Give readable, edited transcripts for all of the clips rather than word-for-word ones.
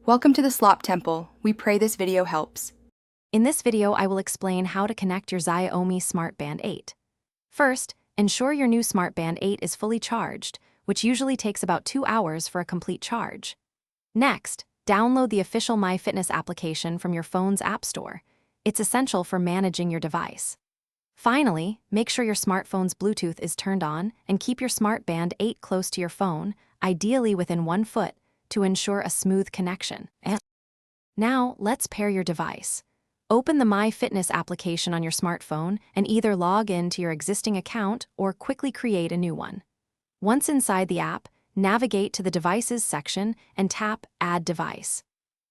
Welcome to the Slop Temple. We pray this video helps. In this video, I will explain how to connect your Xiaomi Smart Band 8. First, ensure your new Smart Band 8 is fully charged, which usually takes about 2 hours for a complete charge. Next, download the official MyFitness application from your phone's app store. It's essential for managing your device. Finally, make sure your smartphone's Bluetooth is turned on and keep your Smart Band 8 close to your phone, ideally within 1 foot, to ensure a smooth connection. Now, let's pair your device. Open the MyFitness application on your smartphone and either log in to your existing account or quickly create a new one. Once inside the app, navigate to the Devices section and tap Add Device.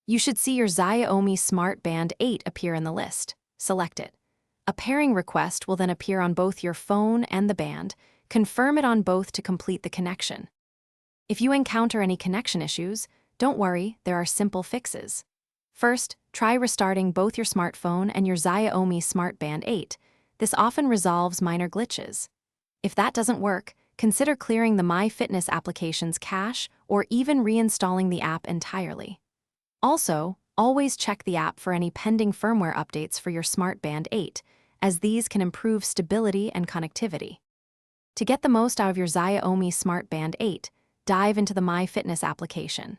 You should see your Xiaomi Smart Band 8 appear in the list. Select it. A pairing request will then appear on both your phone and the band. Confirm it on both to complete the connection. If you encounter any connection issues, don't worry, there are simple fixes. First, try restarting both your smartphone and your Xiaomi Smart Band 8. This often resolves minor glitches. If that doesn't work, consider clearing the MyFitness application's cache or even reinstalling the app entirely. Also, always check the app for any pending firmware updates for your Smart Band 8, as these can improve stability and connectivity. To get the most out of your Xiaomi Smart Band 8, dive into the MyFitness application.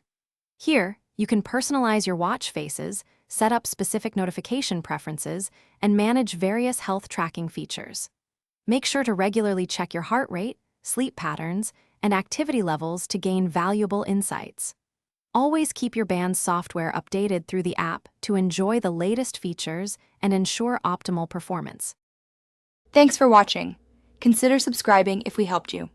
Here, you can personalize your watch faces, set up specific notification preferences, and manage various health tracking features. Make sure to regularly check your heart rate, sleep patterns, and activity levels to gain valuable insights. Always keep your band's software updated through the app to enjoy the latest features and ensure optimal performance. Thanks for watching. Consider subscribing if we helped you.